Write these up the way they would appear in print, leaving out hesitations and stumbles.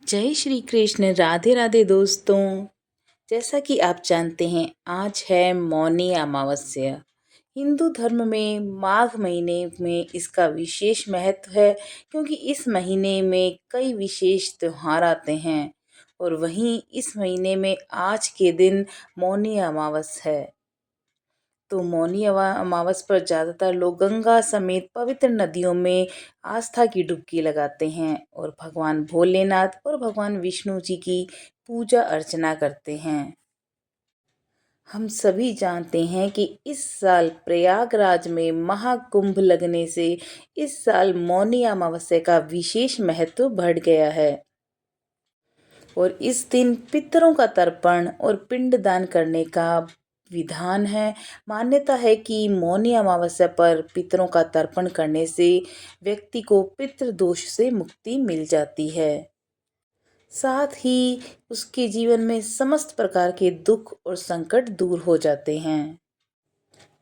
जय श्री कृष्ण। राधे राधे दोस्तों। जैसा कि आप जानते हैं, आज है मौनी अमावस्या। हिंदू धर्म में माघ महीने में इसका विशेष महत्व है, क्योंकि इस महीने में कई विशेष त्योहार आते हैं। और वहीं इस महीने में आज के दिन मौनी अमावस है। तो मौनी अमावस पर ज़्यादातर लोग गंगा समेत पवित्र नदियों में आस्था की डुबकी लगाते हैं और भगवान भोलेनाथ और भगवान विष्णु जी की पूजा अर्चना करते हैं। हम सभी जानते हैं कि इस साल प्रयागराज में महाकुंभ लगने से इस साल मौनी अमावस्या का विशेष महत्व बढ़ गया है। और इस दिन पितरों का तर्पण और पिंडदान करने का विधान है। मान्यता है कि मौनी अमावस्या पर पितरों का तर्पण करने से व्यक्ति को पितृ दोष से मुक्ति मिल जाती है। साथ ही उसके जीवन में समस्त प्रकार के दुख और संकट दूर हो जाते हैं।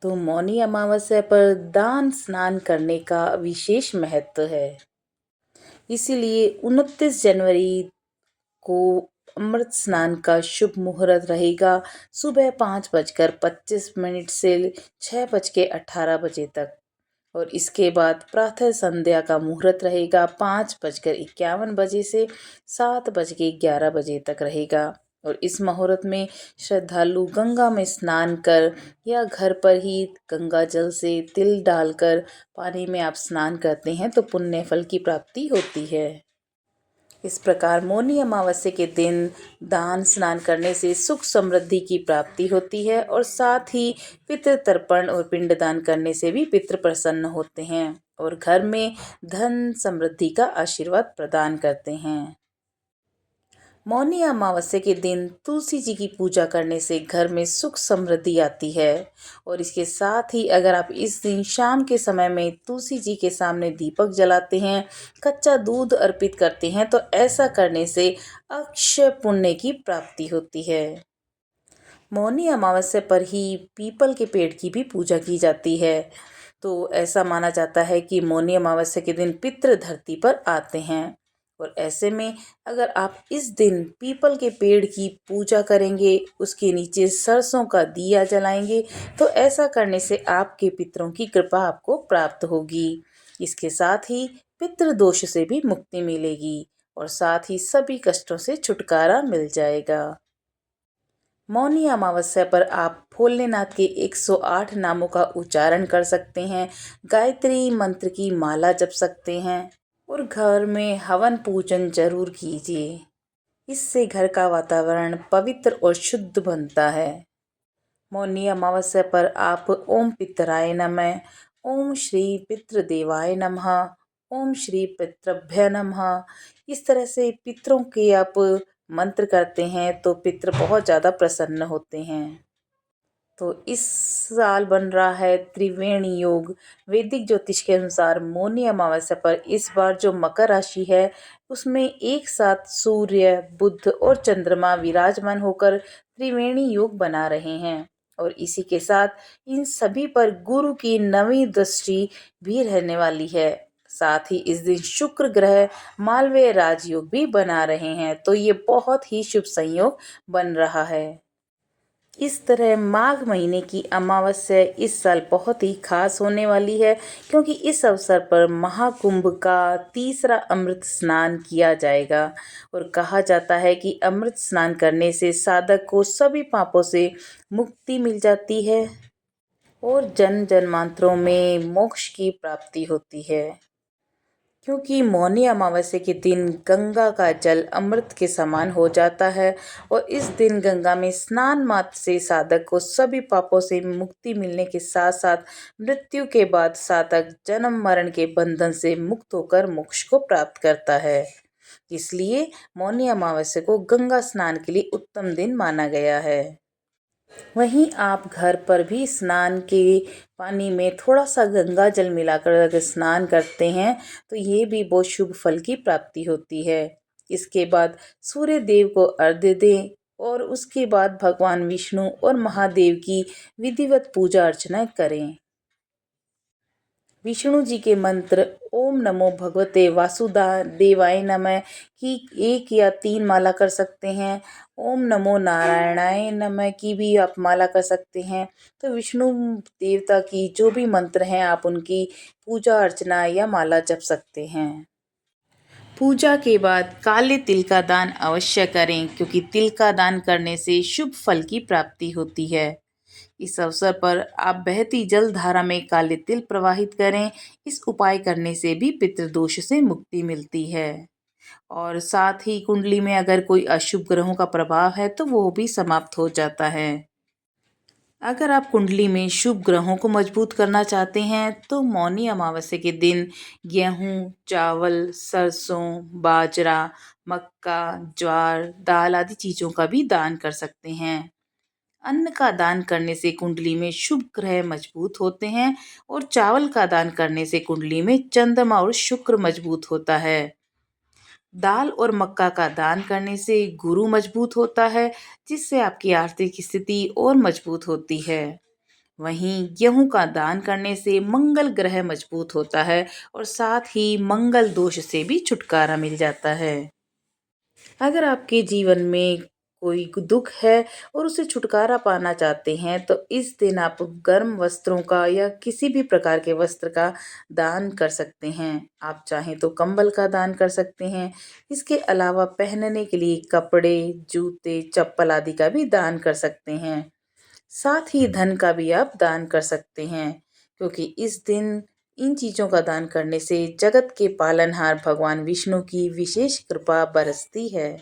तो मौनी अमावस्या पर दान स्नान करने का विशेष महत्व है। इसीलिए 29 जनवरी को अमृत स्नान का शुभ मुहूर्त रहेगा। सुबह 5:25 से 6:18 तक। और इसके बाद प्रातः संध्या का मुहूर्त रहेगा 5:51 से 7:11 तक रहेगा। और इस मुहूर्त में श्रद्धालु गंगा में स्नान कर या घर पर ही गंगा जल से तिल डालकर पानी में आप स्नान करते हैं तो पुण्य फल की प्राप्ति होती है। इस प्रकार मौनी अमावस्या के दिन दान स्नान करने से सुख समृद्धि की प्राप्ति होती है और साथ ही पितृ तर्पण और पिंडदान करने से भी पितृ प्रसन्न होते हैं और घर में धन समृद्धि का आशीर्वाद प्रदान करते हैं। मौनी अमावस्या के दिन तुलसी जी की पूजा करने से घर में सुख समृद्धि आती है। और इसके साथ ही अगर आप इस दिन शाम के समय में तुलसी जी के सामने दीपक जलाते हैं, कच्चा दूध अर्पित करते हैं, तो ऐसा करने से अक्षय पुण्य की प्राप्ति होती है। मौनी अमावस्या पर ही पीपल के पेड़ की भी पूजा की जाती है। तो ऐसा माना जाता है कि मौनी अमावस्या के दिन पितृ धरती पर आते हैं। और ऐसे में अगर आप इस दिन पीपल के पेड़ की पूजा करेंगे, उसके नीचे सरसों का दिया जलाएंगे, तो ऐसा करने से आपके पितरों की कृपा आपको प्राप्त होगी। इसके साथ ही पितृ दोष से भी मुक्ति मिलेगी और साथ ही सभी कष्टों से छुटकारा मिल जाएगा। मौनी अमावस्या पर आप भोलेनाथ के 108 नामों का उच्चारण कर सकते हैं, गायत्री मंत्र की माला जप सकते हैं और घर में हवन पूजन जरूर कीजिए। इससे घर का वातावरण पवित्र और शुद्ध बनता है। मौनी अमावस्या पर आप ओम पितराय नमः, ओम श्री पितृदेवाय नमः, ओम श्री पितृभ्य नमः, इस तरह से पितरों के आप मंत्र करते हैं तो पितर बहुत ज़्यादा प्रसन्न होते हैं। तो इस साल बन रहा है त्रिवेणी योग। वैदिक ज्योतिष के अनुसार मौनी अमावस्या पर इस बार जो मकर राशि है उसमें एक साथ सूर्य, बुध और चंद्रमा विराजमान होकर त्रिवेणी योग बना रहे हैं। और इसी के साथ इन सभी पर गुरु की नवीं दृष्टि भी रहने वाली है। साथ ही इस दिन शुक्र ग्रह मालवीय राजयोग भी बना रहे हैं, तो ये बहुत ही शुभ संयोग बन रहा है। इस तरह माघ महीने की अमावस्या इस साल बहुत ही खास होने वाली है, क्योंकि इस अवसर पर महाकुंभ का तीसरा अमृत स्नान किया जाएगा। और कहा जाता है कि अमृत स्नान करने से साधक को सभी पापों से मुक्ति मिल जाती है और जन्म जन्मांतरों में मोक्ष की प्राप्ति होती है। क्योंकि मौनी अमावस्या के दिन गंगा का जल अमृत के समान हो जाता है और इस दिन गंगा में स्नान मात्र से साधक को सभी पापों से मुक्ति मिलने के साथ साथ मृत्यु के बाद साधक जन्म मरण के बंधन से मुक्त होकर मोक्ष को प्राप्त करता है। इसलिए मौनी अमावस्या को गंगा स्नान के लिए उत्तम दिन माना गया है। वहीं आप घर पर भी स्नान के पानी में थोड़ा सा गंगा जल मिलाकर अगर स्नान करते हैं तो ये भी बहुत शुभ फल की प्राप्ति होती है। इसके बाद सूर्य देव को अर्घ्य दें और उसके बाद भगवान विष्णु और महादेव की विधिवत पूजा अर्चना करें। विष्णु जी के मंत्र ओम नमो भगवते वासुदेवाय नमः की 1 या 3 माला कर सकते हैं। ओम नमो नारायणाय नमः की भी आप माला कर सकते हैं। तो विष्णु देवता की जो भी मंत्र हैं आप उनकी पूजा अर्चना या माला जप सकते हैं। पूजा के बाद काले तिल का दान अवश्य करें, क्योंकि तिल का दान करने से शुभ फल की प्राप्ति होती है। इस अवसर पर आप बहती जल धारा में काले तिल प्रवाहित करें। इस उपाय करने से भी पितृदोष से मुक्ति मिलती है। और साथ ही कुंडली में अगर कोई अशुभ ग्रहों का प्रभाव है तो वो भी समाप्त हो जाता है। अगर आप कुंडली में शुभ ग्रहों को मजबूत करना चाहते हैं तो मौनी अमावस्या के दिन गेहूं, चावल, सरसों, बाजरा, मक्का, ज्वार, दाल आदि चीज़ों का भी दान कर सकते हैं। अन्न का दान करने से कुंडली में शुभ ग्रह मजबूत होते हैं और चावल का दान करने से कुंडली में चंद्रमा और शुक्र मजबूत होता है। दाल और मक्का का दान करने से गुरु मजबूत होता है, जिससे आपकी आर्थिक स्थिति और मजबूत होती है। वहीं गेहूं का दान करने से मंगल ग्रह मजबूत होता है और साथ ही मंगल दोष से भी छुटकारा मिल जाता है। अगर आपके जीवन में कोई दुख है और उसे छुटकारा पाना चाहते हैं तो इस दिन आप गर्म वस्त्रों का या किसी भी प्रकार के वस्त्र का दान कर सकते हैं। आप चाहें तो कंबल का दान कर सकते हैं। इसके अलावा पहनने के लिए कपड़े, जूते, चप्पल आदि का भी दान कर सकते हैं। साथ ही धन का भी आप दान कर सकते हैं, क्योंकि इस दिन इन चीज़ों का दान करने से जगत के पालनहार भगवान विष्णु की विशेष कृपा बरसती है।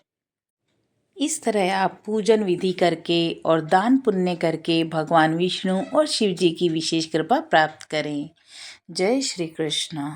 इस तरह आप पूजन विधि करके और दान पुण्य करके भगवान विष्णु और शिव जी की विशेष कृपा प्राप्त करें। जय श्री कृष्ण।